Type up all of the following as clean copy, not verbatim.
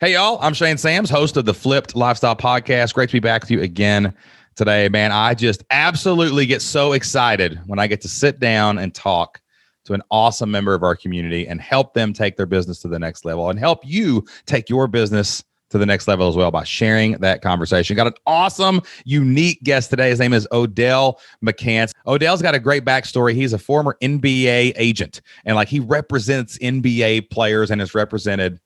Hey, y'all. I'm Shane Sams, host of the Flipped Lifestyle Podcast. Great to be back with you again today, man. I just absolutely get so excited when I get to sit down and talk to an awesome member of our community and help them take their business to the next level and help you take your business to the next level as well by sharing that conversation. Got an awesome, unique guest today. His name is Odell McCants. Odell's got a great backstory. He's a former NBA agent, and he represents NBA players and has represented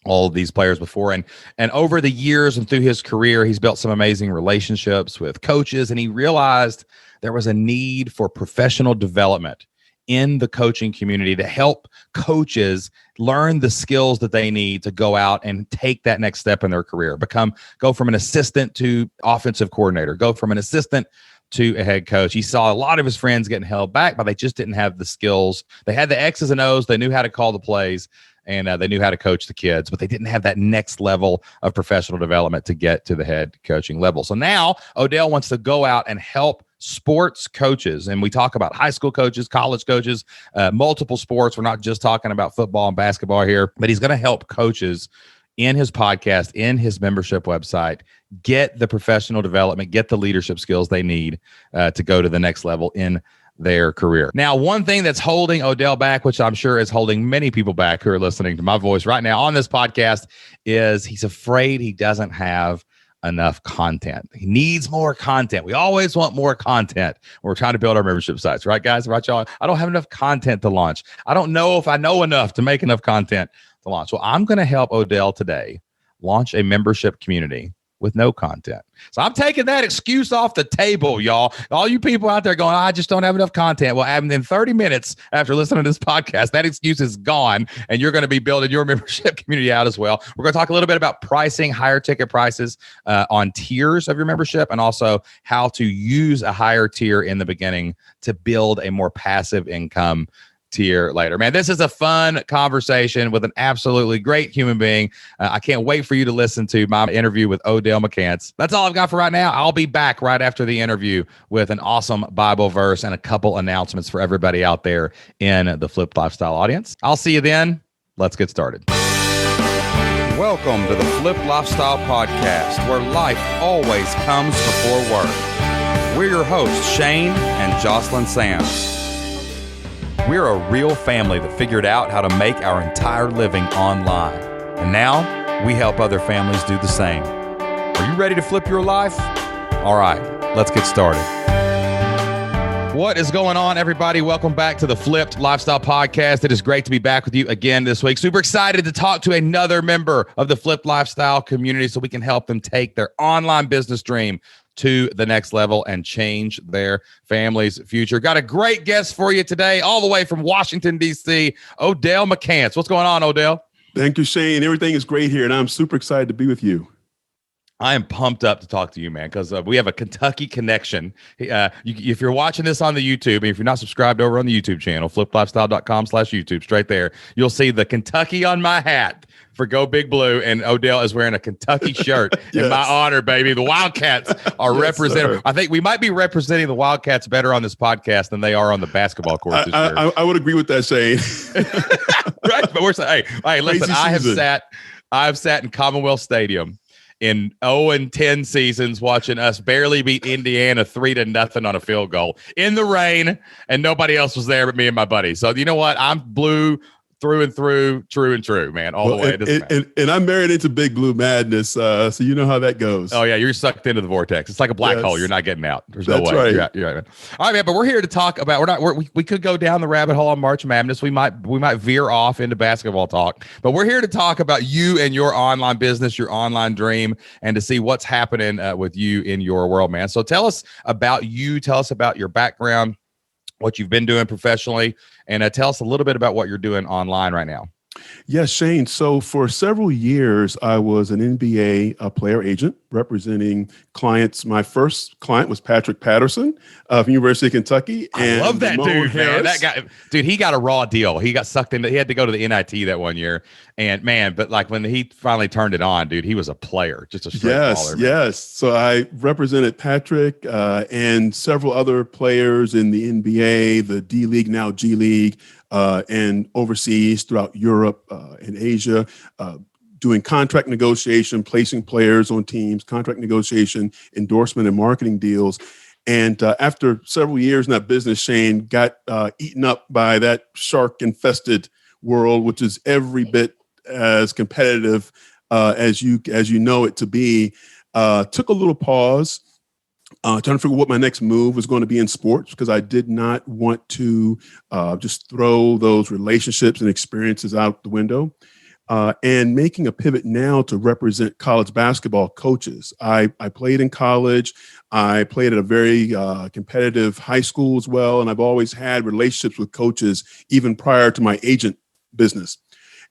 all of these players before. And over the years and through his career, he's built some amazing relationships with coaches, and he realized there was a need for professional development in the coaching community to help coaches learn the skills that they need to go out and take that next step in their career, go from an assistant to offensive coordinator, go from an assistant to a head coach. He saw a lot of his friends getting held back, but they just didn't have the skills. They had the X's and O's. They knew how to call the plays, and they knew how to coach the kids, but they didn't have that next level of professional development to get to the head coaching level. So now Odell wants to go out and help sports coaches. And we talk about high school coaches, college coaches, multiple sports. We're not just talking about football and basketball here, but he's going to help coaches in his podcast, in his membership website, get the professional development, get the leadership skills they need to go to the next level in their career. Now, one thing that's holding Odell back, which I'm sure is holding many people back who are listening to my voice right now on this podcast, is he's afraid he doesn't have enough content. He needs more content. We always want more content when we're trying to build our membership sites, right, guys? Right, y'all? I don't have enough content to launch. I don't know if I know enough to make enough content to launch. Well, I'm going to help Odell today launch a membership community with no content. So I'm taking that excuse off the table, y'all. All you people out there going, I just don't have enough content. Well, in 30 minutes after listening to this podcast, that excuse is gone, and you're going to be building your membership community out as well. We're going to talk a little bit about pricing, higher ticket prices on tiers of your membership, and also how to use a higher tier in the beginning to build a more passive income tier later. Man, this is a fun conversation with an absolutely great human being. I can't wait for you to listen to my interview with Odell McCants. That's all I've got for right now. I'll be back right after the interview with an awesome Bible verse and a couple announcements for everybody out there in the Flipped Lifestyle audience. I'll see you then. Let's get started. Welcome to the Flipped Lifestyle Podcast, where life always comes before work. We're your hosts, Shane and Jocelyn Sams. We're a real family that figured out how to make our entire living online. And now we help other families do the same. Are you ready to flip your life? All right, let's get started. What is going on, everybody? Welcome back to the Flipped Lifestyle Podcast. It is great to be back with you again this week. Super excited to talk to another member of the Flipped Lifestyle community so we can help them take their online business dream to the next level and change their family's future. Got a great guest for you today, all the way from Washington, D.C., Odell McCants. What's going on, Odell? Thank you, Shane. Everything is great here, and I'm super excited to be with you. I am pumped up to talk to you, man, because we have a Kentucky connection. If you're watching this on the YouTube, and if you're not subscribed over on the YouTube channel, flippedlifestyle.com/YouTube, straight there, you'll see the Kentucky on my hat for Go Big Blue, and Odell is wearing a Kentucky shirt. Yes. In my honor, baby. The Wildcats are represented. I think we might be representing the Wildcats better on this podcast than they are on the basketball court this year. I would agree with that, Shane. Right, but we're saying, hey, listen, I've sat in Commonwealth Stadium in 0-10 seasons watching us barely beat Indiana 3-0 on a field goal in the rain, and nobody else was there but me and my buddy. So you know what? I'm blue through and through, true and true, man, all the way. And I'm married into Big Blue Madness, so you know how that goes. Oh, yeah, you're sucked into the vortex. It's like a black hole. You're not getting out. There's no way. Right. You're right, man. All right, man, but we're here to talk about, we could go down the rabbit hole on March Madness. We might veer off into basketball talk, but we're here to talk about you and your online business, your online dream, and to see what's happening with you in your world, man. So tell us about you. Tell us about your background, what you've been doing professionally, and tell us a little bit about what you're doing online right now. Yes, Shane. So for several years, I was an NBA player agent representing clients. My first client was Patrick Patterson of University of Kentucky. I love that dude, man. That guy, dude, he got a raw deal. He got sucked into, he had to go to the NIT that one year. And man, but like when he finally turned it on, dude, he was a player, just a straight baller. Yes. So I represented Patrick and several other players in the NBA, the D League, now G League, and overseas throughout Europe and Asia. doing contract negotiation, placing players on teams, contract negotiation, endorsement, and marketing deals. And after several years in that business, Shane got eaten up by that shark-infested world, which is every bit as competitive as you know it to be. Took a little pause, trying to figure what my next move was going to be in sports, because I did not want to just throw those relationships and experiences out the window. And making a pivot now to represent college basketball coaches. I played in college. I played at a very competitive high school as well. And I've always had relationships with coaches even prior to my agent business.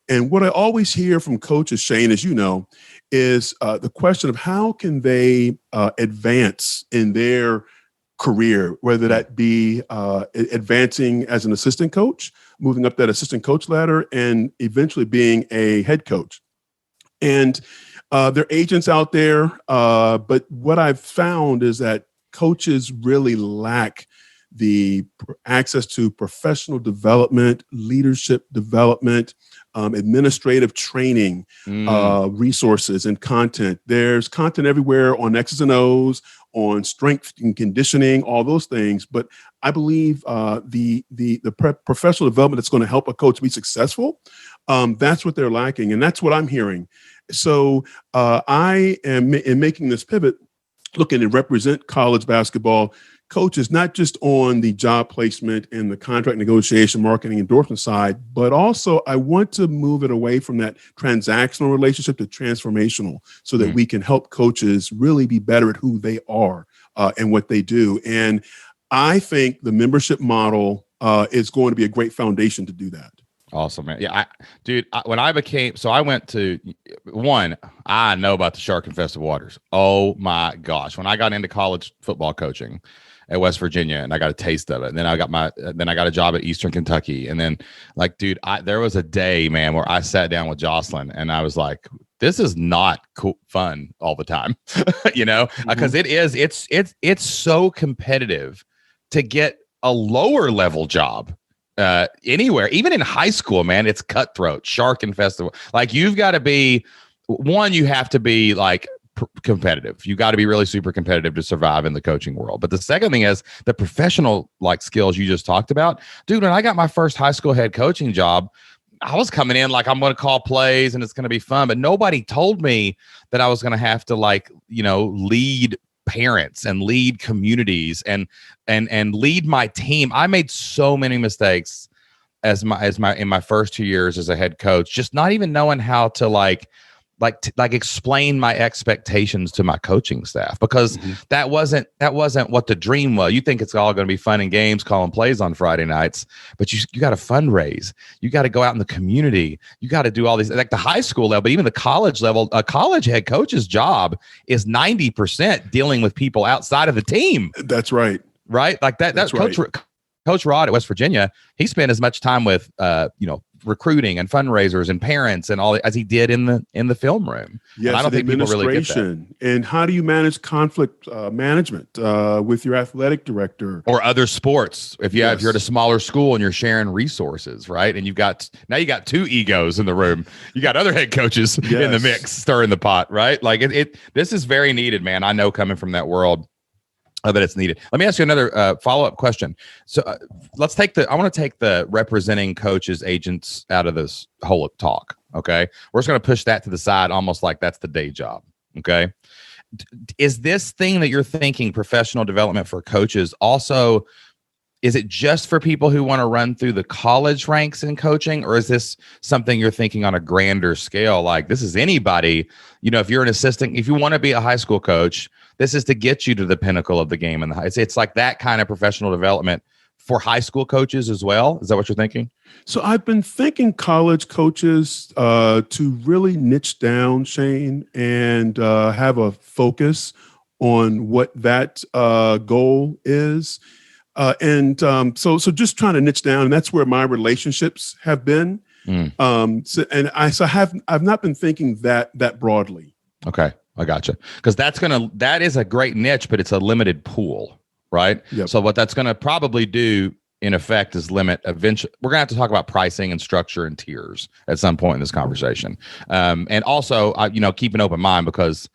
And what I always hear from coaches, Shane, as you know, is the question of how can they advance in their career, whether that be advancing as an assistant coach, moving up that assistant coach ladder, and eventually being a head coach. And there are agents out there, but what I've found is that coaches really lack the access to professional development, leadership development, administrative training, resources and content. There's content everywhere on X's and O's, on strength and conditioning, all those things. But I believe the professional development that's going to help a coach be successful, that's what they're lacking. And that's what I'm hearing. So I am, in making this pivot, looking to represent college basketball coaches, not just on the job placement and the contract negotiation, marketing, endorsement side, but also I want to move it away from that transactional relationship to transformational, so that we can help coaches really be better at who they are and what they do. And I think the membership model is going to be a great foundation to do that. Awesome, man. Yeah, when I became, so I went to I know about the shark infested waters. Oh my gosh. When I got into college football coaching at West Virginia, and I got a taste of it, and then I got a job at Eastern Kentucky. And then there was a day, man, where I sat down with Jocelyn and I was like, this is not fun all the time, because it's so competitive to get a lower level job anywhere, even in high school, man. It's cutthroat, shark infested. Like, you've got to be you have to be like competitive. You got to be really super competitive to survive in the coaching world. But the second thing is the professional skills you just talked about. Dude, when I got my first high school head coaching job, I was coming in like, I'm going to call plays and it's going to be fun, but nobody told me that I was going to have to lead parents and lead communities and lead my team. I made so many mistakes in my first 2 years as a head coach, just not even knowing how to explain my expectations to my coaching staff, because that wasn't what the dream was. You think it's all going to be fun and games, calling plays on Friday nights, but you got to fundraise. You got to go out in the community. You got to do all these, like the high school level, but even the college level. A college head coach's job is 90% dealing with people outside of the team. That's right. Right. Like that. That's right. Coach Rod at West Virginia, he spent as much time with, recruiting and fundraisers and parents and all as he did in the film room. Yes, and I don't think people really get that. And how do you manage conflict management with your athletic director or other sports? If you're at a smaller school and you're sharing resources, right? And you got two egos in the room. You got other head coaches in the mix, stirring the pot, right? Like this is very needed, man. I know, coming from that world, that it's needed. Let me ask you another follow-up question. So I want to take the representing coaches, agents out of this whole talk. Okay. We're just going to push that to the side, almost like that's the day job. Okay. Is this thing that you're thinking, professional development for coaches, also, is it just for people who want to run through the college ranks in coaching, or is this something you're thinking on a grander scale? Like, this is anybody, if you're an assistant, if you want to be a high school coach, this is to get you to the pinnacle of the game. And it's like that kind of professional development for high school coaches as well. Is that what you're thinking? So I've been thinking college coaches to really niche down, Shane, and have a focus on what that goal is. So just trying to niche down, and that's where my relationships have been. I've not been thinking that broadly. Okay. I gotcha. Because that is a great niche, but it's a limited pool, right? Yep. So what that's going to probably do in effect is limit eventually. We're gonna have to talk about pricing and structure and tiers at some point in this conversation. And also, keep an open mind, because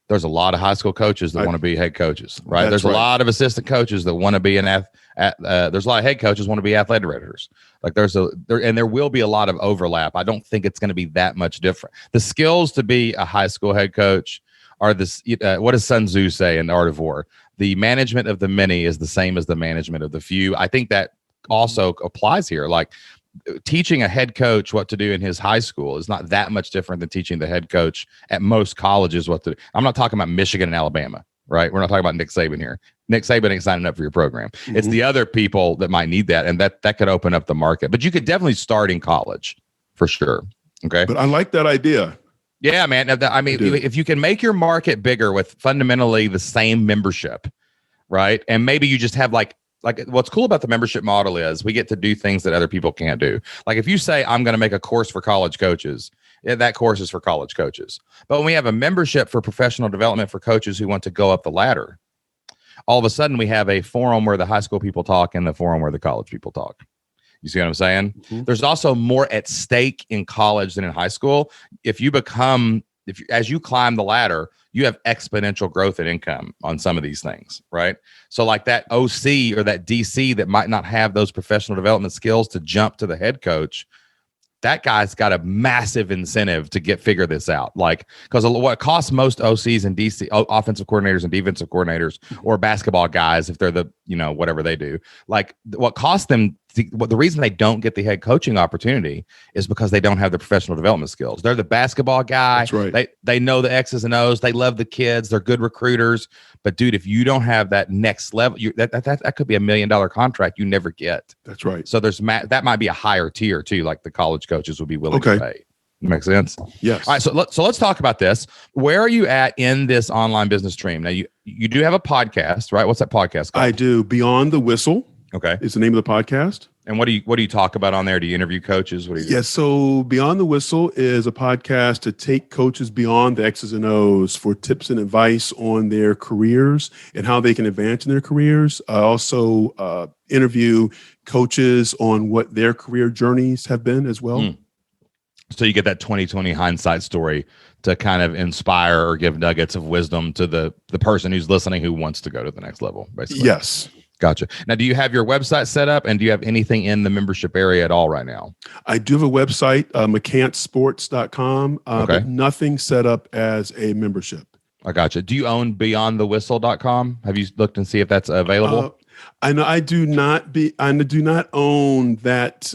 there's a lot of high school coaches that want to be head coaches, right? There's a lot of assistant coaches that want to be there's a lot of head coaches want to be athletic directors. Like there will be a lot of overlap. I don't think it's going to be that much different. The skills to be a high school head coach are this. What does Sun Tzu say in The Art of War? The management of the many is the same as the management of the few. I think that also applies here. Like, teaching a head coach what to do in his high school is not that much different than teaching the head coach at most colleges what to do. I'm not talking about Michigan and Alabama, right? We're not talking about Nick Saban here. Nick Saban ain't signing up for your program. Mm-hmm. It's the other people that might need that, and that could open up the market. But you could definitely start in college for sure. Okay. But I like that idea. Yeah, man. I mean, if you can make your market bigger with fundamentally the same membership, right? And maybe you just have like what's cool about the membership model is we get to do things that other people can't do. Like if you say, I'm going to make a course for college coaches, that course is for college coaches. But when we have a membership for professional development for coaches who want to go up the ladder, all of a sudden we have a forum where the high school people talk and the forum where the college people talk. You see what I'm saying? Mm-hmm. There's also more at stake in college than in high school. As you climb the ladder, you have exponential growth in income on some of these things, right? So like that OC or that DC that might not have those professional development skills to jump to the head coach, that guy's got a massive incentive to figure this out. Like, because what costs most OCs and DC offensive coordinators and defensive coordinators or basketball guys, if they're whatever they do, like what costs them, the reason they don't get the head coaching opportunity is because they don't have the professional development skills. They're the basketball guy. That's right. They know the X's and O's. They love the kids. They're good recruiters. But dude, if you don't have that next level, that could be $1 million contract you never get. That's right. So that might be a higher tier too, like the college coaches would be willing to pay. Makes sense. Yes. All right. So let's talk about this. Where are you at in this online business stream? Now you do have a podcast, right? What's that podcast called? I do. Beyond the Whistle. Okay. Is the name of the podcast. And what do you talk about on there? Do you interview coaches? What do you do? Yes. So Beyond the Whistle is a podcast to take coaches beyond the X's and O's for tips and advice on their careers and how they can advance in their careers. I also interview coaches on what their career journeys have been as well. So you get that 2020 hindsight story to kind of inspire or give nuggets of wisdom to the person who's listening who wants to go to the next level, basically. Yes. Gotcha. Now, do you have your website set up, and do you have anything in the membership area at all right now? I do have a website, McCantsSports.com, but nothing set up as a membership. I gotcha. Do you own BeyondTheWhistle.com? Have you looked and see if that's available? I know I do not own that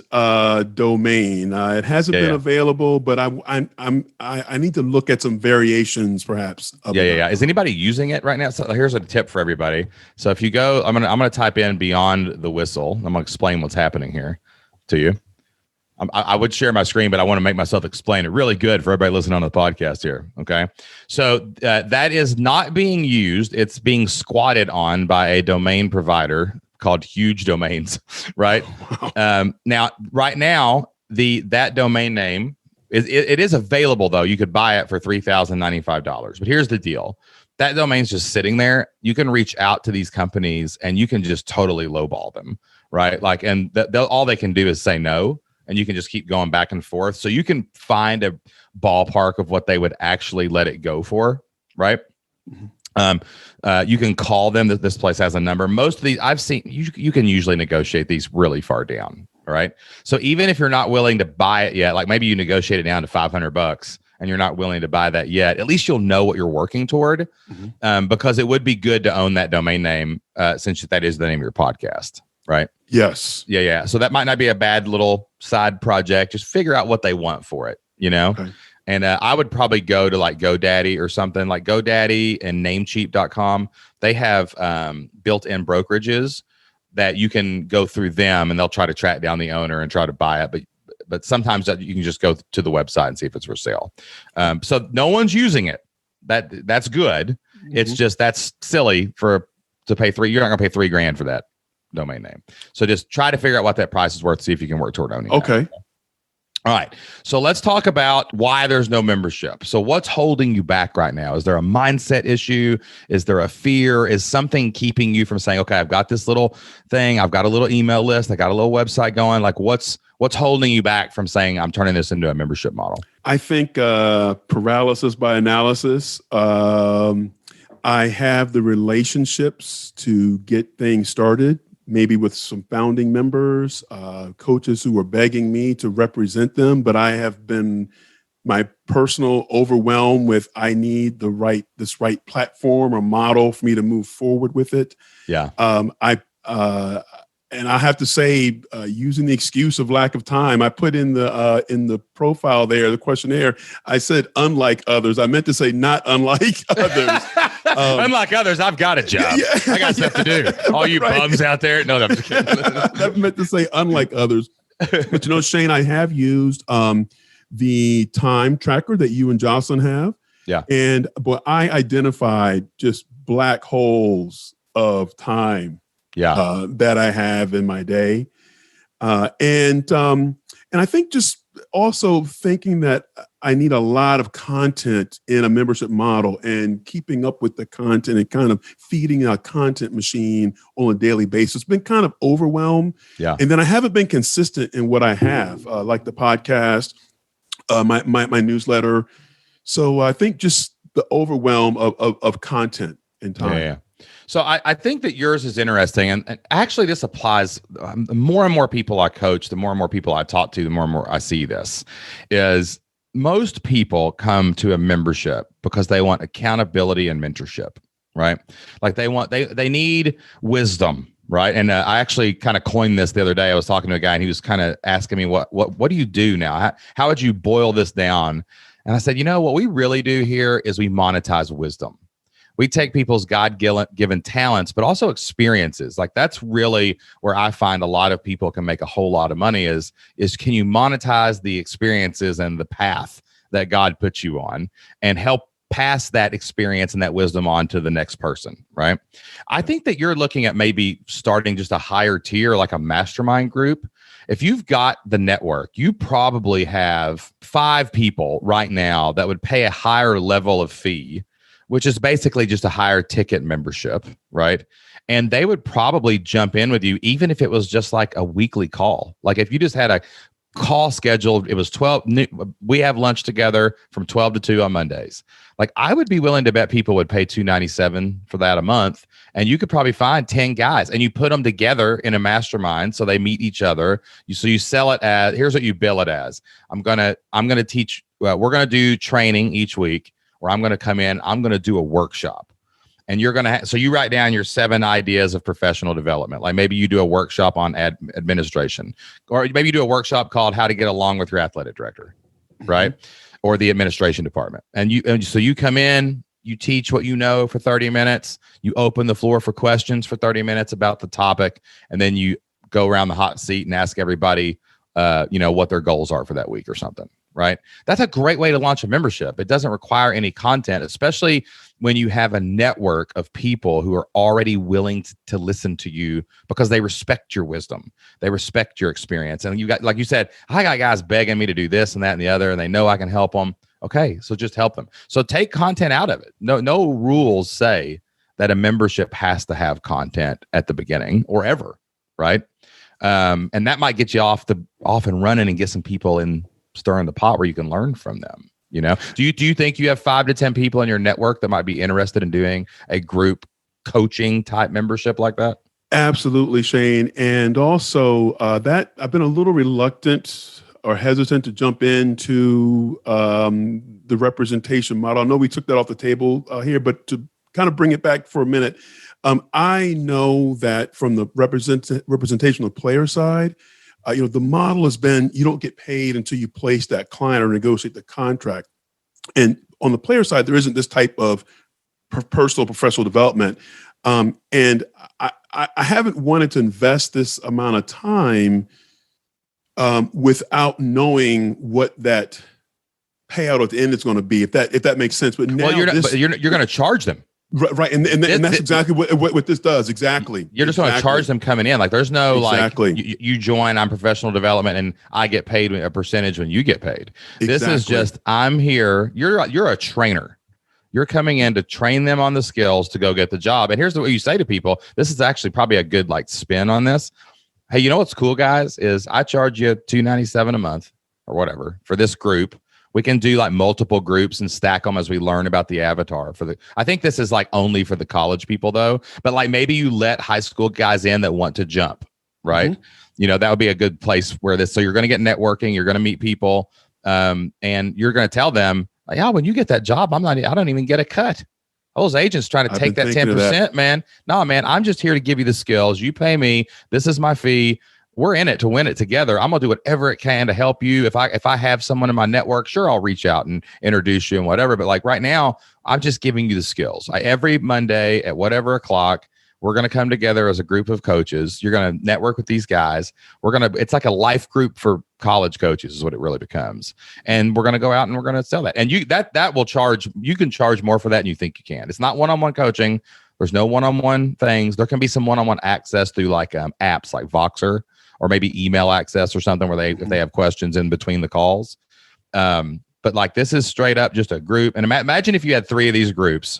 domain. It hasn't been available, but I need to look at some variations, perhaps. Yeah. Is anybody using it right now? So here's a tip for everybody. So if you go, I'm gonna type in Beyond the Whistle. I'm gonna explain what's happening here to you. I would share my screen, but I want to make myself explain it really good for everybody listening on the podcast here. Okay. So that is not being used. It's being squatted on by a domain provider called Huge Domains, right? Wow. Right now, that domain name, it is available, though. You could buy it for $3,095. But here's the deal. That domain's just sitting there. You can reach out to these companies and you can just totally lowball them, right? Like, and all they can do is say no. And you can just keep going back and forth. So you can find a ballpark of what they would actually let it go for, right? Mm-hmm. You can call them. That this place has a number. Most of these I've seen, you can usually negotiate these really far down, all right? So even if you're not willing to buy it yet, like maybe you negotiate it down to $500 and you're not willing to buy that yet, at least you'll know what you're working toward, because it would be good to own that domain name since that is the name of your podcast. Right. Yes. Yeah. So that might not be a bad little side project. Just figure out what they want for it, Okay. And I would probably go to like GoDaddy or something like GoDaddy and Namecheap.com. They have built-in brokerages that you can go through them and they'll try to track down the owner and try to buy it. But sometimes you can just go to the website and see if it's for sale. So no one's using it. That's good. Mm-hmm. It's just, that's silly to pay you're not going to pay $3,000 for that domain name. So just try to figure out what that price is worth. See if you can work toward owning. Okay. That. All right. So let's talk about why there's no membership. So what's holding you back right now? Is there a mindset issue? Is there a fear? Is something keeping you from saying, okay, I've got this little thing. I've got a little email list. I got a little website going. Like what's holding you back from saying I'm turning this into a membership model? I think paralysis by analysis. I have the relationships to get things started, maybe with some founding members, coaches who are begging me to represent them, but I have been my personal overwhelm with I need this right platform or model for me to move forward with it. Yeah. And I have to say, using the excuse of lack of time, I put in the profile there, the questionnaire, I said, unlike others. I meant to say not unlike others. Unlike others, I've got a job. Yeah, I got stuff to do. All you bums out there. No, I'm just kidding. I meant to say unlike others. But Shane, I have used the time tracker that you and Jocelyn have. Yeah. But I identified just black holes of time. Yeah. That I have in my day. And I think just also thinking that I need a lot of content in a membership model and keeping up with the content and kind of feeding a content machine on a daily basis. Been kind of overwhelmed. Yeah. And then I haven't been consistent in what I have, like the podcast, my newsletter. So I think just the overwhelm of content and time. Yeah. So I think that yours is interesting. And actually, this applies. The more and more people I coach, the more and more people I talk to, the more and more I see this, is most people come to a membership because they want accountability and mentorship, right? Like they need wisdom, right? And I actually kind of coined this the other day. I was talking to a guy and he was kind of asking me, what do you do now? How would you boil this down? And I said, what we really do here is we monetize wisdom. We take people's God-given talents, but also experiences. Like that's really where I find a lot of people can make a whole lot of money is can you monetize the experiences and the path that God puts you on and help pass that experience and that wisdom on to the next person, right? I think that you're looking at maybe starting just a higher tier, like a mastermind group. If you've got the network, you probably have 5 people right now that would pay a higher level of fee, which is basically just a higher ticket membership, right? And they would probably jump in with you, even if it was just like a weekly call. Like if you just had a call scheduled, it was 12, we have lunch together from 12 to 2 on Mondays. Like I would be willing to bet people would pay $297 for that a month. And you could probably find 10 guys and you put them together in a mastermind. So they meet each other. So you sell it as, here's what you bill it as. I'm going to teach, we're going to do training each week. Where I'm going to come in, I'm going to do a workshop. And you're going to so you write down your 7 ideas of professional development. Like maybe you do a workshop on administration, or maybe you do a workshop called how to get along with your athletic director, right? Or the administration department. And so you come in, you teach what you know for 30 minutes, you open the floor for questions for 30 minutes about the topic, and then you go around the hot seat and ask everybody, what their goals are for that week or something. Right? That's a great way to launch a membership. It doesn't require any content, especially when you have a network of people who are already willing to listen to you because they respect your wisdom. They respect your experience. And you got, like you said, I got guys begging me to do this and that and the other, and they know I can help them. Okay, so just help them. So take content out of it. No rules say that a membership has to have content at the beginning or ever, right? And that might get you off and running and get some people in stirring the pot where you can learn from them. Do you think you have 5 to 10 people in your network that might be interested in doing a group coaching type membership like that? Absolutely, Shane. And also that I've been a little reluctant or hesitant to jump into the representation model. I know we took that off the table here, but to kind of bring it back for a minute, I know that from the representational player side, the model has been you don't get paid until you place that client or negotiate the contract. And on the player side, there isn't this type of personal professional development. And I haven't wanted to invest this amount of time without knowing what that payout at the end is going to be, if that makes sense. But now you're going to charge them. Right. And that's exactly what this does. Exactly. You're just going to charge them coming in. Like there's no exactly. like you join on professional development and I get paid a percentage when you get paid. Exactly. This is just, I'm here. You're a trainer. You're coming in to train them on the skills to go get the job. And here's what you say to people. This is actually probably a good like spin on this. Hey, you know what's cool, guys, is I charge you $297 a month or whatever for this group. We can do like multiple groups and stack them as we learn about the avatar I think this is like only for the college people though, but like maybe you let high school guys in that want to jump, right? Mm-hmm. You know, that would be a good place where so you're going to get networking, you're going to meet people, and you're going to tell them, like, yeah, when you get that job, I don't even get a cut. Those agents trying to take that 10%, man. No, man, I'm just here to give you the skills. You pay me. This is my fee. We're in it to win it together. I'm gonna do whatever it can to help you. If I have someone in my network, sure, I'll reach out and introduce you and whatever. But like right now, I'm just giving you the skills. Every Monday at whatever o'clock, we're gonna come together as a group of coaches. You're gonna network with these guys. It's like a life group for college coaches is what it really becomes. And we're gonna go out and we're gonna sell that. And that will charge. You can charge more for that than you think you can. It's not one-on-one coaching. There's no one-on-one things. There can be some one-on-one access through like apps like Voxer, or maybe email access or something where if they have questions in between the calls. But like this is straight up just a group. And imagine if you had 3 of these groups,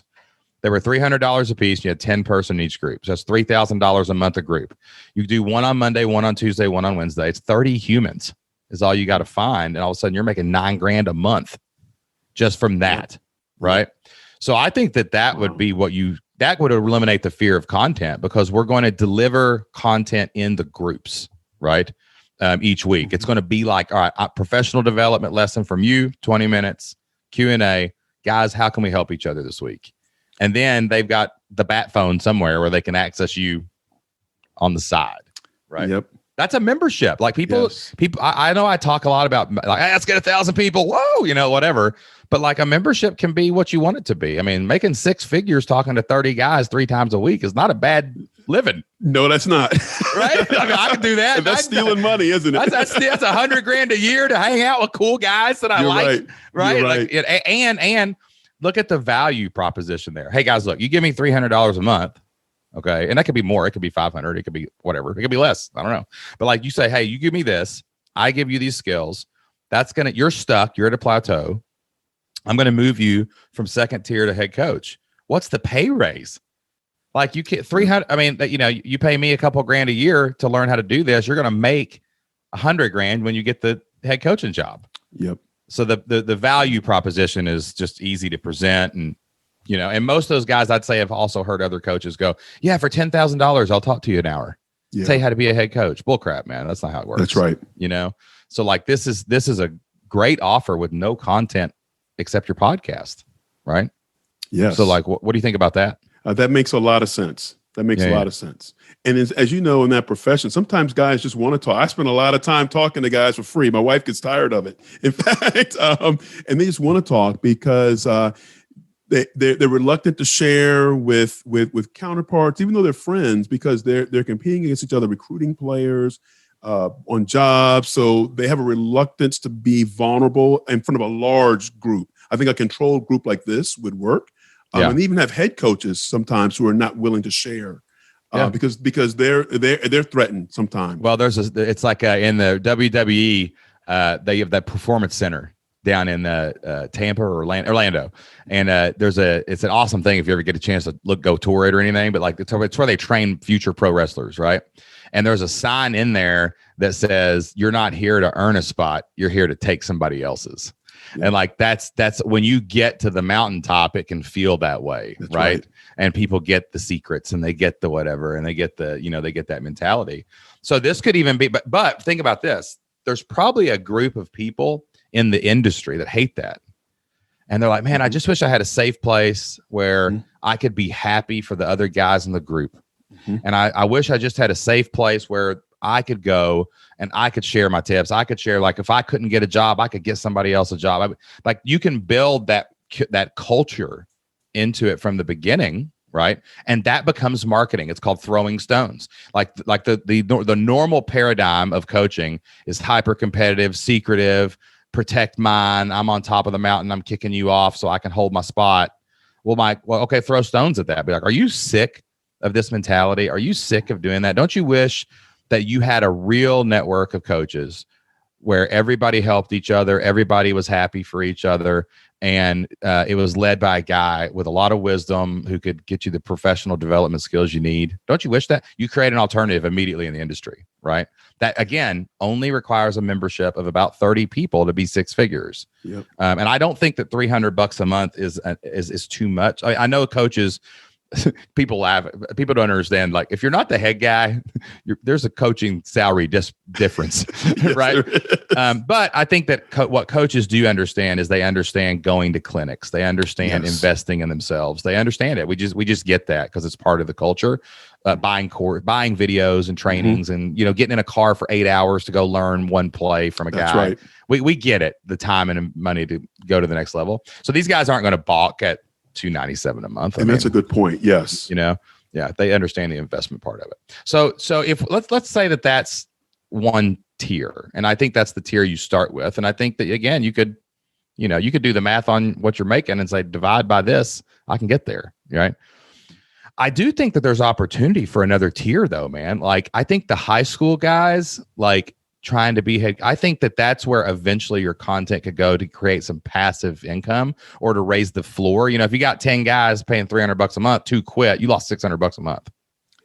they were $300 a piece. You had 10 person in each group. So that's $3,000 a month a group. You do one on Monday, one on Tuesday, one on Wednesday. It's 30 humans is all you got to find. And all of a sudden you're making $9,000 a month just from that. Right. So I think that would be that would eliminate the fear of content because we're going to deliver content in the groups. Right. Each week. It's going to be like, all right, professional development lesson from you, 20 minutes, Q&A. Guys, how can we help each other this week? And then they've got the bat phone somewhere where they can access you on the side. Right. Yep. That's a membership. Like people, I know I talk a lot about like, hey, let's get 1,000 people. Whoa, whatever. But like a membership can be what you want it to be. I mean, making 6 figures talking to 30 guys 3 times a week is not a bad living. No, that's not. Right? I mean, I can do that. That's stealing money, isn't it? That's $100,000 a year to hang out with cool guys that I like. Right. Like, and look at the value proposition there. Hey guys, look, you give me $300 a month. Okay. And that could be more. It could be 500. It could be whatever. It could be less. I don't know. But like you say, hey, you give me this. I give you these skills. You're stuck. You're at a plateau. I'm going to move you from second tier to head coach. What's the pay raise? Like you get 300. I mean, you pay me a couple grand a year to learn how to do this. You're going to make $100,000 when you get the head coaching job. Yep. So the value proposition is just easy to present. And, and most of those guys I'd say have also heard other coaches go, yeah, for $10,000, I'll talk to you an hour. Yeah. Tell you how to be a head coach. Bull crap, man. That's not how it works. That's right. So like this is a great offer with no content except your podcast. Right. Yes. So like, what do you think about that? That makes a lot of sense. That makes a lot of sense. And as you know, in that profession, sometimes guys just want to talk. I spend a lot of time talking to guys for free. My wife gets tired of it. In fact, and they just want to talk because they're reluctant to share with counterparts, even though they're friends, because they're competing against each other, recruiting players on jobs. So they have a reluctance to be vulnerable in front of a large group. I think a controlled group like this would work. And even have head coaches sometimes who are not willing to share because they're threatened sometimes. Well, it's like in the WWE, they have that performance center down in Tampa or Orlando, and it's an awesome thing if you ever get a chance to go tour it or anything. But like it's where they train future pro wrestlers, right? And there's a sign in there that says, "You're not here to earn a spot; you're here to take somebody else's." Yeah. And like that's when you get to the mountaintop, it can feel that way, right? And people get the secrets and they get the whatever and they get they get that mentality. So this could even be, but think about this. There's probably a group of people in the industry that hate that. And they're like, man, I just wish I had a safe place where I could be happy for the other guys in the group. And I wish I just had a safe place where I could go and I could share my tips. I could share, like, if I couldn't get a job, I could get somebody else a job. Like you can build that culture into it from the beginning, right? And that becomes marketing. It's called throwing stones. Like the normal paradigm of coaching is hyper competitive, secretive, protect mine. I'm on top of the mountain. I'm kicking you off so I can hold my spot. okay, throw stones at that. Be like, are you sick of this mentality? Are you sick of doing that? Don't you wish that you had a real network of coaches where everybody helped each other, everybody was happy for each other, and it was led by a guy with a lot of wisdom who could get you the professional development skills you need? Don't you wish that? You create an alternative immediately in the industry, right? That, again, only requires a membership of about 30 people to be six figures. Yep. And I don't think that $300 a month is too much. I know coaches, people laugh. People don't understand. Like, if you're not the head guy, there's a coaching salary difference, Yes, right? But I think that what coaches do understand is they understand going to clinics. They understand investing in themselves. They understand it. We just get that because it's part of the culture. Buying videos and trainings, and getting in a car for 8 hours to go learn one play from a guy. That's right. We get it. The time and money to go to the next level. So these guys aren't going to balk at $297 a month. And that's a good point. Yes. They understand the investment part of it. So if let's say that that's one tier, and I think that's the tier you start with. And I think that, again, you could do the math on what you're making and say, divide by this, I can get there. Right. I do think that there's opportunity for another tier though, man. Like, I think the high school guys, like, trying to be I think that that's where eventually your content could go to create some passive income or to raise the floor. If you got 10 guys paying $300 a month, 2 quit, you lost $600 a month.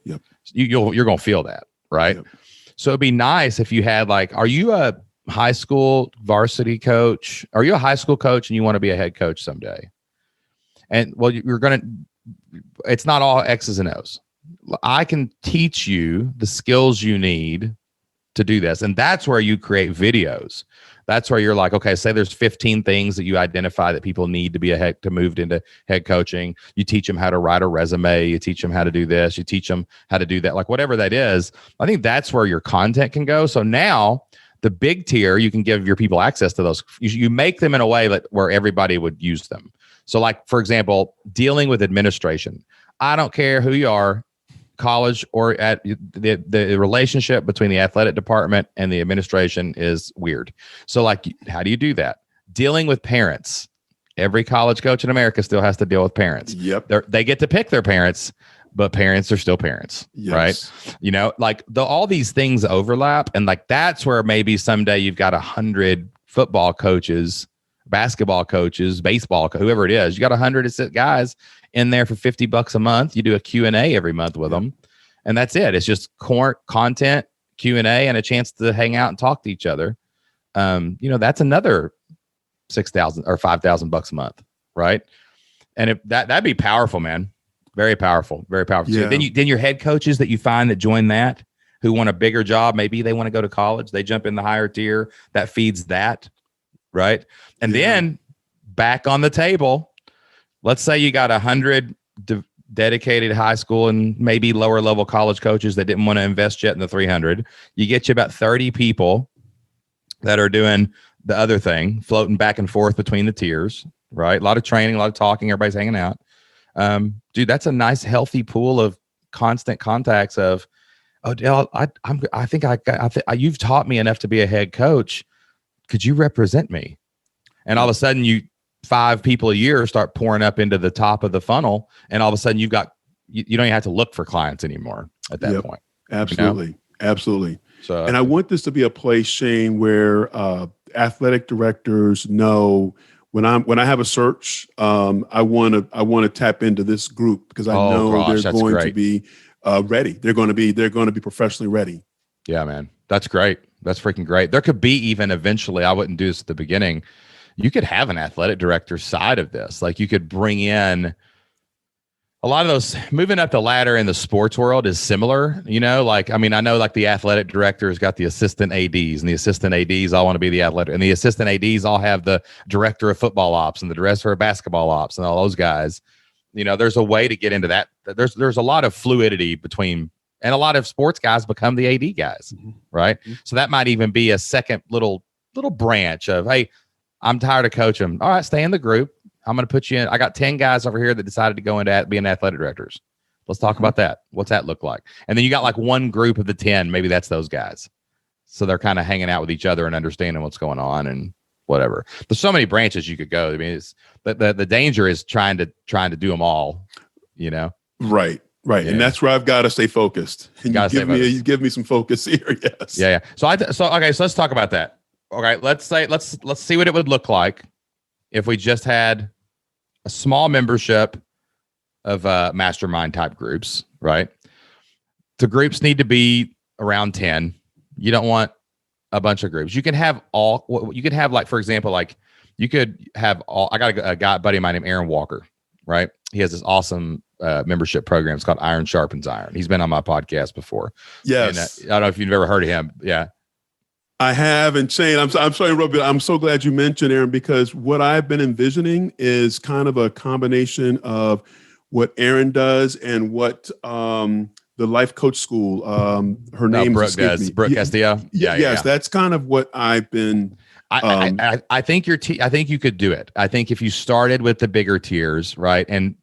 Yep. You're going to feel that. Right. Yep. So it'd be nice if you had, like, are you a high school varsity coach? Are you a high school coach and you want to be a head coach someday? And it's not all X's and O's. I can teach you the skills you need to do this. And that's where you create videos. That's where you're like, okay, say there's 15 things that you identify that people need to be to move into head coaching. You teach them how to write a resume. You teach them how to do this. You teach them how to do that. Like, whatever that is, I think that's where your content can go. So now the big tier, you can give your people access to those. You make them in a way where everybody would use them. So, like, for example, dealing with administration. I don't care who you are, college or at the relationship between the athletic department and the administration is weird. So, like, how do you do that? Dealing with parents. Every college coach in America still has to deal with parents. Yep. They get to pick their parents, but parents are still parents. Yes. Right. Like, all these things overlap. And, like, that's where maybe someday you've got 100 football coaches, basketball coaches, baseball, whoever it is. You got 100 guys in there for $50 a month. You do a Q&A every month with them, and that's it. It's just content, Q&A, and a chance to hang out and talk to each other. That's another $6,000 or $5,000 a month, right? And that'd be powerful, man. Very powerful, very powerful. Yeah. So then your head coaches that you find that join that, who want a bigger job, maybe they want to go to college, they jump in the higher tier. That feeds that, right? And then back on the table. Let's say you got 100 dedicated high school and maybe lower level college coaches that didn't want to invest yet in the 300. You get you about 30 people that are doing the other thing, floating back and forth between the tiers, right? A lot of training, a lot of talking, everybody's hanging out. Dude, that's a nice, healthy pool of constant contacts of, Odell, I think you've taught me enough to be a head coach. Could you represent me? And all of a sudden 5 people a year start pouring up into the top of the funnel, and all of a sudden you don't even have to look for clients anymore at that point. Absolutely. Absolutely. So, and I want this to be a place, Shane, where athletic directors know when I have a search, I want to tap into this group because I know they're going to be ready. They're going to be professionally ready. Yeah, man, that's great. That's freaking great. There could be even eventually. I wouldn't do this at the beginning. You could have an athletic director side of this. Like, you could bring in a lot of those. Moving up the ladder in the sports world is similar, like, I know like the athletic director has got the assistant ADs, and the assistant ADs all want to be the athletic, and the assistant ADs all have the director of football ops and the director of basketball ops and all those guys. There's a way to get into that. There's a lot of fluidity between, and a lot of sports guys become the AD guys, right? Mm-hmm. So that might even be a second little branch of, hey, I'm tired of coaching. All right, stay in the group. I'm going to put you in. I got 10 guys over here that decided to go into being athletic directors. Let's talk about that. What's that look like? And then you got like one group of the 10. Maybe that's those guys. So they're kind of hanging out with each other and understanding what's going on. And whatever. There's so many branches you could go. I mean, it's the danger is trying to do them all, you know? Right. Yeah. And that's where I've got to stay focused. And you give me some focus here. Yes. Yeah. So let's talk about that. Okay. Let's see what it would look like if we just had a small membership of mastermind type groups, right? The groups need to be around 10. You don't want a bunch of groups. You can have like, for example, like you could have all, I got a guy, buddy of mine named Aaron Walker, right? He has this awesome membership program. It's called Iron Sharpens Iron. He's been on my podcast before. Yes. And, I don't know if you've ever heard of him. Yeah. I have. And Shane, I'm sorry, Rob, I'm so glad you mentioned Aaron, because what I've been envisioning is kind of a combination of what Aaron does and what the Life Coach School, her name Brooke does. Brooke Castillo. Yes, that's kind of what I've been. I think I think you could do it. I think if you started with the bigger tiers, right, and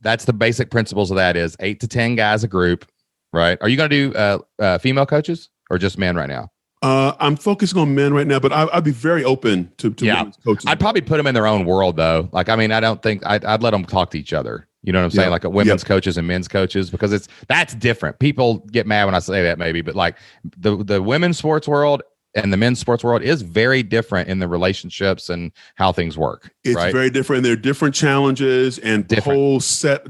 that's the basic principles of that is 8 to 10 guys a group, right? Are you going to do female coaches or just men right now? I'm focusing on men right now, but I'd be very open to women's coaches. I'd probably put them in their own world though. Like, I mean, I don't think I'd let them talk to each other. You know what I'm saying? Like a women's coaches and men's coaches, because that's different. People get mad when I say that maybe, but like the women's sports world and the men's sports world is very different in the relationships and how things work. It's right? very different. There are different challenges and different set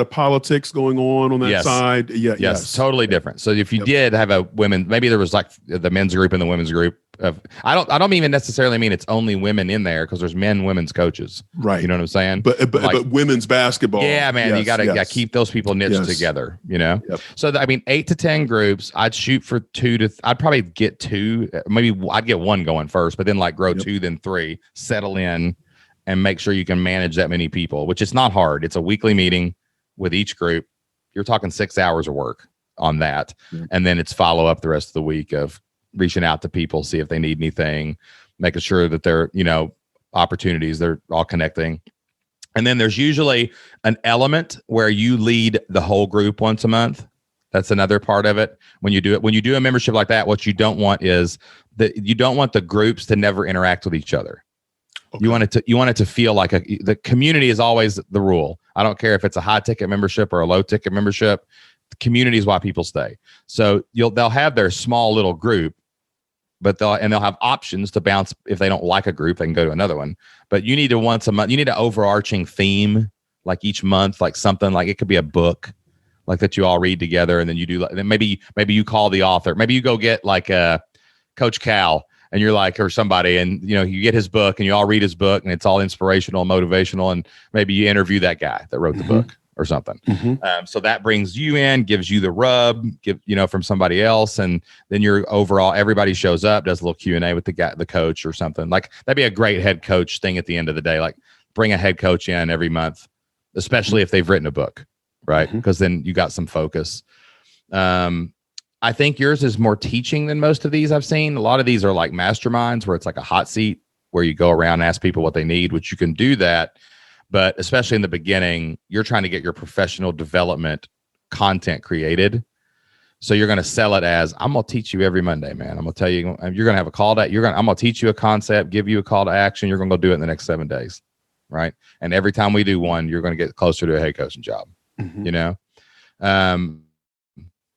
of politics going on that side. Yes, totally different. So if you did have a women, maybe there was like the men's group and the women's group. I don't even necessarily mean it's only women in there, because there's women's coaches. Right. You know what I'm saying? But women's basketball. Yeah, man. You got to keep those people knit together, you know? Yep. So, 8 to 10 groups, I'd shoot for I'd probably get 2. Maybe I'd get 1 going first, but then like grow 2, then 3, settle in and make sure you can manage that many people, which is not hard. It's a weekly meeting with each group. You're talking 6 hours of work on that. Yep. And then it's follow up the rest of the week of reaching out to people, see if they need anything, making sure that they're, opportunities, they're all connecting. And then there's usually an element where you lead the whole group once a month. That's another part of it. When you do a membership like that, what you don't want is that you don't want the groups to never interact with each other. Okay. You want it to feel like the community is always the rule. I don't care if it's a high ticket membership or a low ticket membership. The community is why people stay. So they'll have their small little group, but they'll have options to bounce. If they don't like a group, they can go to another one. But you need to once a month, you need an overarching theme, like each month, like something like it could be a book, like that you all read together, and then you do. Then maybe you call the author. Maybe you go get like Coach Cal, and you're like, or somebody, and you get his book, and you all read his book, and it's all inspirational, motivational, and maybe you interview that guy that wrote the book or something. So that brings you in, gives you the rub, from somebody else. And then you're overall, everybody shows up, does a little Q&A with the coach or something. Like that'd be a great head coach thing at the end of the day. Like bring a head coach in every month, especially if they've written a book, right? Because then you got some focus. I think yours is more teaching than most of these I've seen. A lot of these are like masterminds where it's like a hot seat where you go around and ask people what they need, which you can do that. But especially in the beginning, you're trying to get your professional development content created. So you're going to sell it as, I'm going to teach you every Monday, man. I'm going to tell you, you're going to have a call to, I'm going to teach you a concept, give you a call to action. You're going to go do it in the next 7 days. Right. And every time we do one, you're going to get closer to a head coaching job,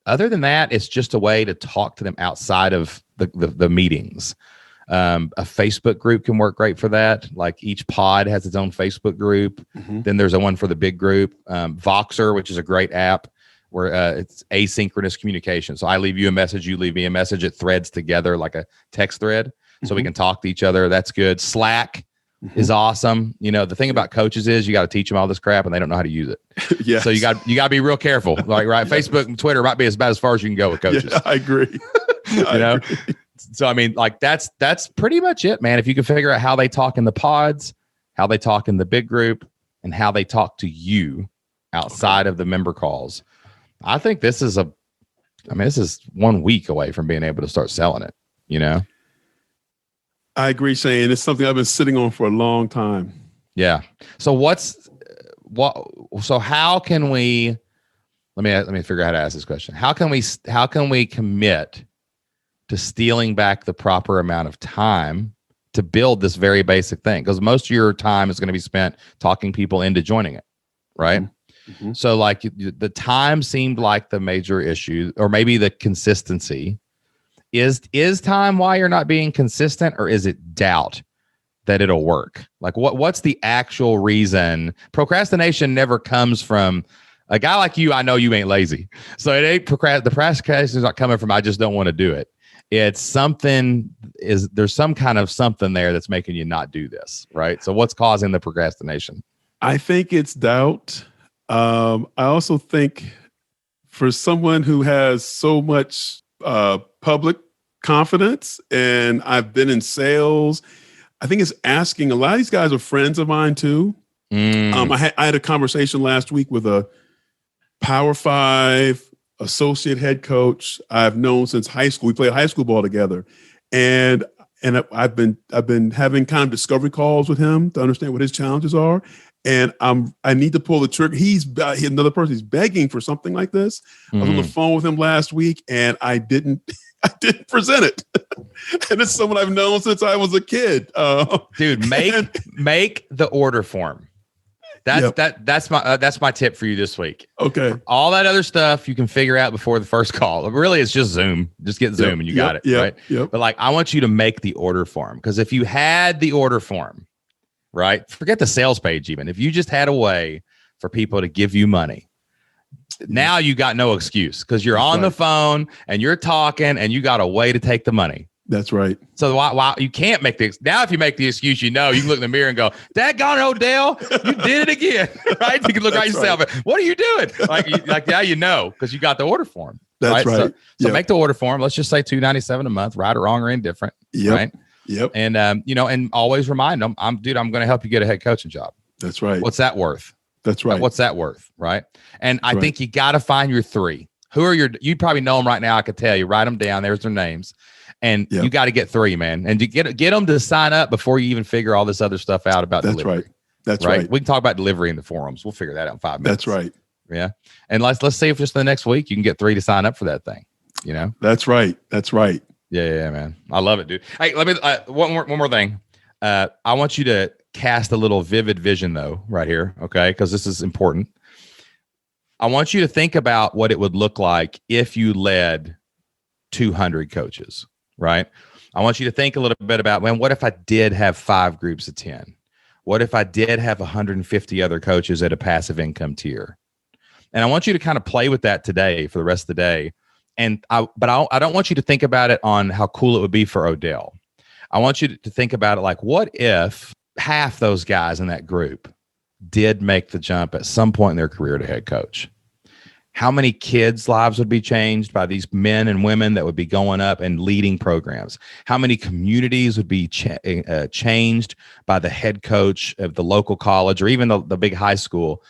other than that, it's just a way to talk to them outside of the meetings. A Facebook group can work great for that. Like each pod has its own Facebook group. Then there's one for the big group. Voxer, which is a great app where it's asynchronous communication. So I leave you a message, you leave me a message. It threads together like a text thread, so we can talk to each other. That's good. Slack is awesome. The thing about coaches is you got to teach them all this crap and they don't know how to use it. Yes. So you got to be real careful. Like Facebook and Twitter might be about as far as you can go with coaches. Yeah, I agree. I agree. So, like that's pretty much it, man. If you can figure out how they talk in the pods, how they talk in the big group, and how they talk to you outside of the member calls, I think this is 1 week away from being able to start selling it, I agree, Shane. It's something I've been sitting on for a long time. Yeah. So how can we, let me figure out how to ask this question. How can we commit to stealing back the proper amount of time to build this very basic thing, because most of your time is going to be spent talking people into joining it, right? Mm-hmm. So like the time seemed like the major issue, or maybe the consistency. Is time why you're not being consistent, or is it doubt that it'll work? Like what's the actual reason? Procrastination never comes from a guy like you. I know you ain't lazy. So it ain't the procrastination is not coming from I just don't want to do it. It's there's some kind of something there that's making you not do this, right? So what's causing the procrastination? I think it's doubt. I also think for someone who has so much public confidence, and I've been in sales, I think it's asking. A lot of these guys are friends of mine too. I had a conversation last week with a Power 5 associate head coach I've known since high school. We played high school ball together, and I've been having kind of discovery calls with him to understand what his challenges are. And I need to pull the trigger. He's another person. He's begging for something like this. I was on the phone with him last week, and I didn't present it. And it's someone I've known since I was a kid. Dude, make the order form. That's my tip for you this week. Okay. All that other stuff you can figure out before the first call. Really, it's just Zoom. Just get Zoom and you got it. Right. Yep. But like, I want you to make the order form, because if you had the order form, right? Forget the sales page even. If you just had a way for people to give you money, now you got no excuse, because you're on the phone and you're talking and you got a way to take the money. That's right. So why you can't make the now? If you make the excuse, you can look in the mirror and go, "Daggone Odell, you did it again!" Right? You can look at yourself. Right. What are you doing? Now you know, because you got the order form. That's right. So make the order form. Let's just say $297 a month, right or wrong or indifferent. Yep. Right. Yep. And and always remind them, I'm going to help you get a head coaching job. That's right. What's that worth? That's right. What's that worth? Right. And I think you got to find your three. Who are you probably know them right now. I could tell you. Write them down. There's their names. And you got to get three, man. And you get them to sign up before you even figure all this other stuff out about delivery. That's right. We can talk about delivery in the forums. We'll figure that out in 5 minutes. That's right. Yeah. And let's see if just the next week you can get 3 to sign up for that thing. You know? That's right. That's right. Yeah, man. I love it, dude. Hey, let me one more thing. I want you to cast a little vivid vision though, right here. Okay. Because this is important. I want you to think about what it would look like if you led 200 coaches, right? I want you to think a little bit about, man, what if I did have 5 groups of 10? What if I did have 150 other coaches at a passive income tier? And I want you to kind of play with that today for the rest of the day. And I don't want you to think about it on how cool it would be for Odell. I want you to think about it like, what if half those guys in that group did make the jump at some point in their career to head coach? How many kids' lives would be changed by these men and women that would be going up and leading programs? How many communities would be changed by the head coach of the local college or even the big high school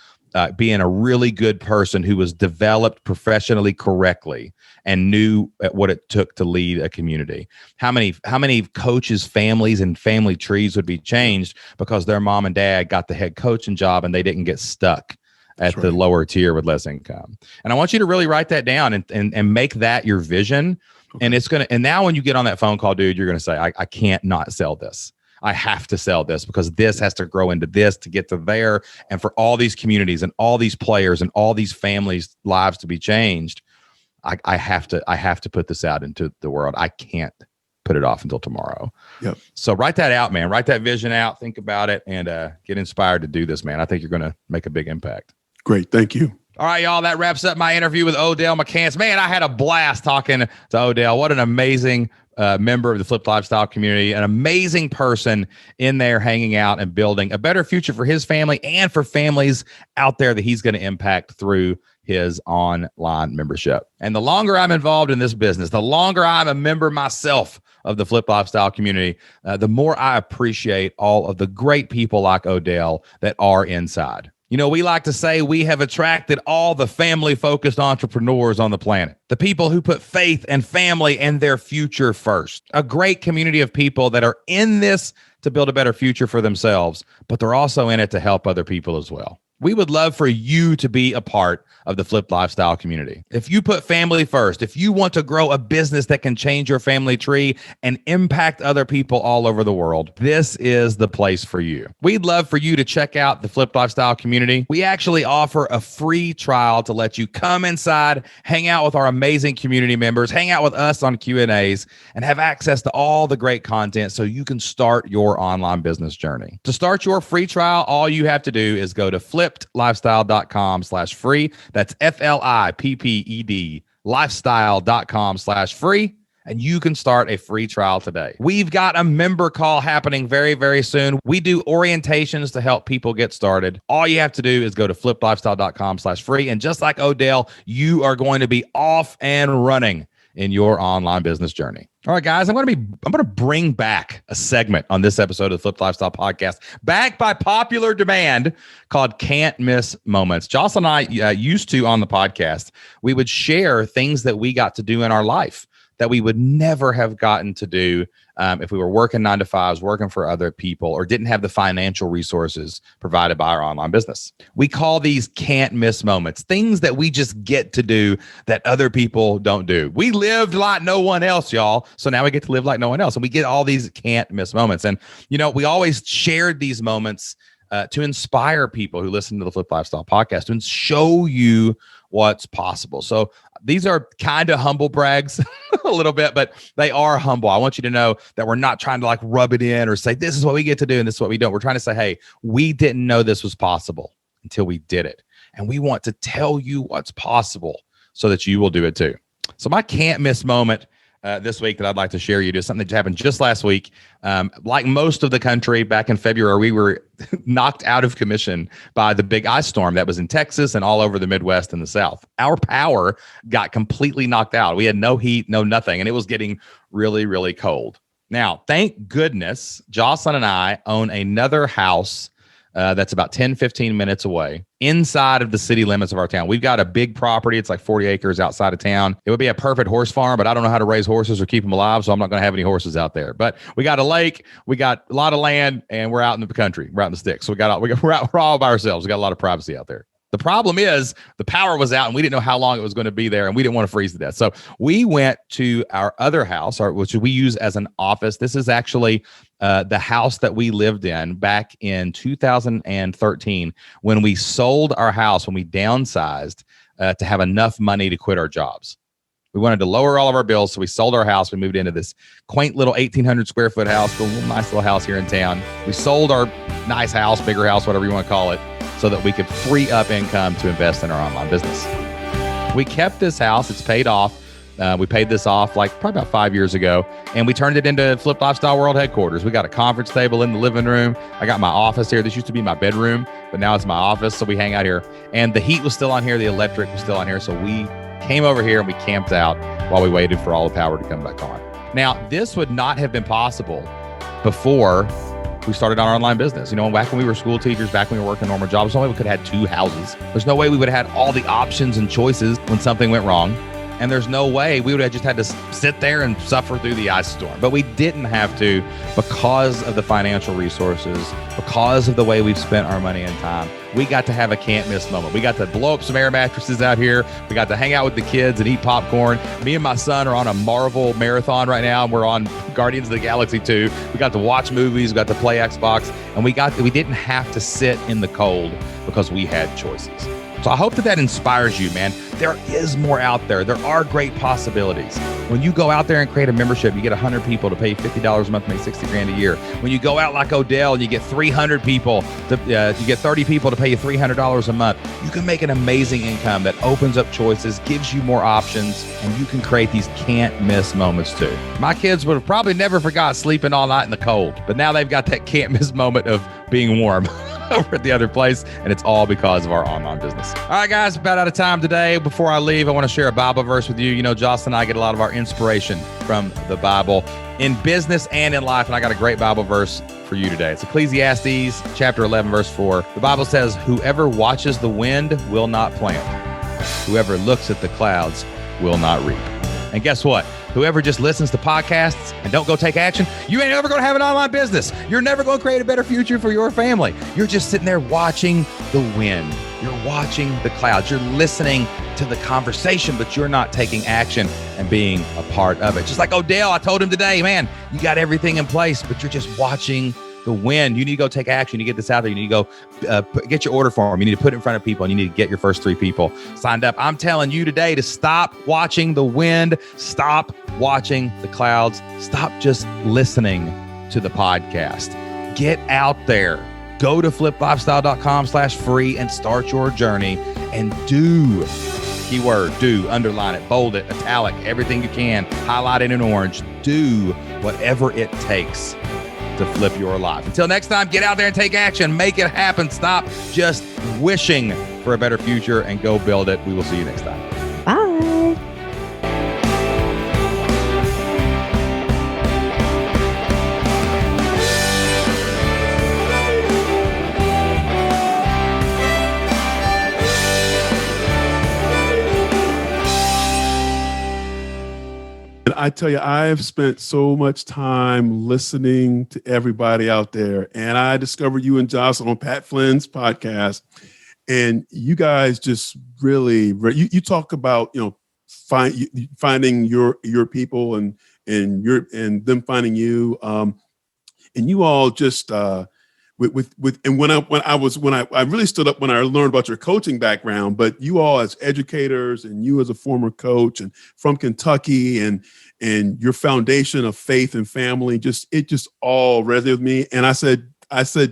being a really good person who was developed professionally correctly and knew what it took to lead a community? How many coaches' families and family trees would be changed because their mom and dad got the head coaching job and they didn't get stuck at the lower tier with less income? And I want you to really write that down and make that your vision. Okay. And now when you get on that phone call, dude, you're going to say, I can't not sell this. I have to sell this because this has to grow into this to get to there. And for all these communities and all these players and all these families' lives to be changed, I have to put this out into the world. I can't put it off until tomorrow. Yep. So write that out, man. Write that vision out. Think about it and get inspired to do this, man. I think you're going to make a big impact. Great. Thank you. All right, y'all. That wraps up my interview with Odell McCants. Man, I had a blast talking to Odell. What an amazing member of the Flipped Lifestyle community, an amazing person in there hanging out and building a better future for his family and for families out there that he's going to impact through his online membership. And the longer I'm involved in this business, the longer I'm a member myself of the Flipped Lifestyle community, the more I appreciate all of the great people like Odell that are inside. You know, we like to say we have attracted all the family-focused entrepreneurs on the planet, the people who put faith and family and their future first. A great community of people that are in this to build a better future for themselves, but they're also in it to help other people as well. We would love for you to be a part of the Flipped Lifestyle community. If you put family first, if you want to grow a business that can change your family tree and impact other people all over the world, this is the place for you. We'd love for you to check out the Flipped Lifestyle community. We actually offer a free trial to let you come inside, hang out with our amazing community members, hang out with us on Q&As, and have access to all the great content so you can start your online business journey. To start your free trial, all you have to do is go to flippedlifestyle.com/free. That's FLIPPED lifestyle.com/free. And you can start a free trial today. We've got a member call happening very, very soon. We do orientations to help people get started. All you have to do is go to flippedlifestyle.com/free. And just like Odell, you are going to be off and running in your online business journey. All right, guys, I'm going to bring back a segment on this episode of the Flipped Lifestyle Podcast, backed by popular demand, called Can't Miss Moments. Jocelyn and I used to, on the podcast, we would share things that we got to do in our life that we would never have gotten to do if we were working 9 to 5s, working for other people, or didn't have the financial resources provided by our online business. We call these can't miss moments, things that we just get to do that other people don't do. We lived like no one else, y'all. So now we get to live like no one else. And we get all these can't miss moments. And, you know, we always shared these moments to inspire people who listen to the Flip Lifestyle Podcast and show you what's possible. So these are kind of humble brags a little bit, but they are humble. I want you to know that we're not trying to like rub it in or say, this is what we get to do and this is what we don't. We're trying to say, hey, we didn't know this was possible until we did it. And we want to tell you what's possible so that you will do it too. So my can't miss moment this week that I'd like to share you is something that happened just last week. Like most of the country, back in February, we were knocked out of commission by the big ice storm that was in Texas and all over the Midwest and the South. Our power got completely knocked out. We had no heat, no nothing, and it was getting really, really cold. Now, thank goodness, Jocelyn and I own another house that's about 10, 15 minutes away inside of the city limits of our town. We've got a big property. It's like 40 acres outside of town. It would be a perfect horse farm, but I don't know how to raise horses or keep them alive, so I'm not going to have any horses out there. But we got a lake, we got a lot of land, and we're out in the country. We're out in the sticks. So we're all by ourselves. We got a lot of privacy out there. The problem is the power was out and we didn't know how long it was going to be there and we didn't want to freeze to death. So we went to our other house, which we use as an office. This is actually the house that we lived in back in 2013 when we sold our house, when we downsized to have enough money to quit our jobs. We wanted to lower all of our bills, so we sold our house. We moved into this quaint little 1,800 square foot house, a little nice little house here in town. We sold our nice house, bigger house, whatever you want to call it, so that we could free up income to invest in our online business. We kept this house. It's paid off. We paid this off like probably about 5 years ago, and we turned it into Flip Lifestyle World headquarters. We got a conference table in the living room. I got my office here. This used to be my bedroom, but now it's my office, so we hang out here. And the heat was still on here. The electric was still on here, so we came over here and we camped out while we waited for all the power to come back on. Now, this would not have been possible before we started our online business. You know, back when we were school teachers, back when we were working normal jobs, there's no way we could have had 2 houses. There's no way we would have had all the options and choices when something went wrong. And there's no way we would have just had to sit there and suffer through the ice storm. But we didn't have to because of the financial resources, because of the way we've spent our money and time. We got to have a can't miss moment. We got to blow up some air mattresses out here. We got to hang out with the kids and eat popcorn. Me and my son are on a Marvel marathon right now. And we're on Guardians of the Galaxy 2. We got to watch movies, we got to play Xbox, and we didn't have to sit in the cold because we had choices. So I hope that inspires you, man. There is more out there. There are great possibilities. When you go out there and create a membership, you get 100 people to pay $50 a month, make $60,000 a year. When you go out like Odell and you get 300 people, you get 30 people to pay you $300 a month, you can make an amazing income that opens up choices, gives you more options, and you can create these can't miss moments too. My kids would have probably never forgot sleeping all night in the cold, but now they've got that can't miss moment of being warm over at the other place, and it's all because of our online business. All right, guys, about out of time today. Before I leave, I want to share a Bible verse with you. You know, Jocelyn and I get a lot of our inspiration from the Bible in business and in life, and I got a great Bible verse for you today. It's Ecclesiastes chapter 11, verse 4. The Bible says, "Whoever watches the wind will not plant. Whoever looks at the clouds will not reap." And guess what? Whoever just listens to podcasts and don't go take action, you ain't ever going to have an online business. You're never going to create a better future for your family. You're just sitting there watching the wind. You're watching the clouds. You're listening to the conversation, but you're not taking action and being a part of it. Just like Odell, I told him today, man, you got everything in place, but you're just watching the wind. You need to go take action. You get this out there. You need to go get your order form. You need to put it in front of people, and you need to get your first 3 people signed up. I'm telling you today to stop watching the wind. Stop watching the clouds. Stop just listening to the podcast. Get out there. Go to fliplifestyle.com/free and start your journey and do. Keyword, do, underline it, bold it, italic, everything you can, highlight it in orange. Do whatever it takes to flip your life. Until next time, get out there and take action. Make it happen. Stop just wishing for a better future and go build it. We will see you next time. Bye. And I tell you, I've spent so much time listening to everybody out there, and I discovered you and Jocelyn on Pat Flynn's podcast, and you guys just really you talk about finding your people and them finding you, and you all just and when I really stood up when I learned about your coaching background, but you all as educators and you as a former coach and from Kentucky and your foundation of faith and family, it just all resonated with me. And I said,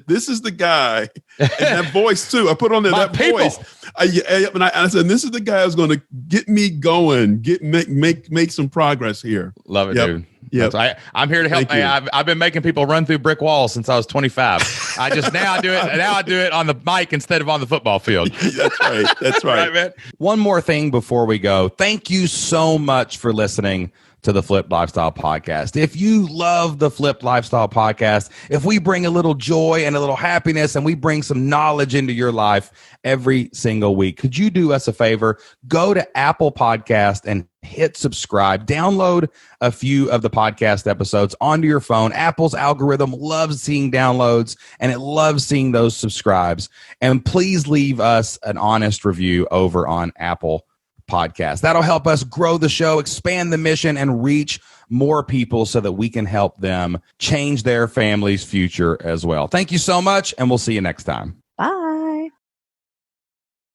this is the guy, and that voice too. I put on there that people. Voice. And I said, this is the guy who's going to get me going, make some progress here. Love it, dude. Yeah, I'm here to help. Hey, I've been making people run through brick walls since I was 25. I do it on the mic instead of on the football field. That's right. That's right. Right, man. One more thing before we go. Thank you so much for listening to the Flipped Lifestyle Podcast. If you love the Flipped Lifestyle Podcast, if we bring a little joy and a little happiness and we bring some knowledge into your life every single week, could you do us a favor? Go to Apple Podcast and hit subscribe. Download a few of the podcast episodes onto your phone. Apple's algorithm loves seeing downloads and it loves seeing those subscribes. And please leave us an honest review over on Apple Podcast. That'll help us grow the show, expand the mission, and reach more people so that we can help them change their family's future as well. Thank you so much, and we'll see you next time. Bye.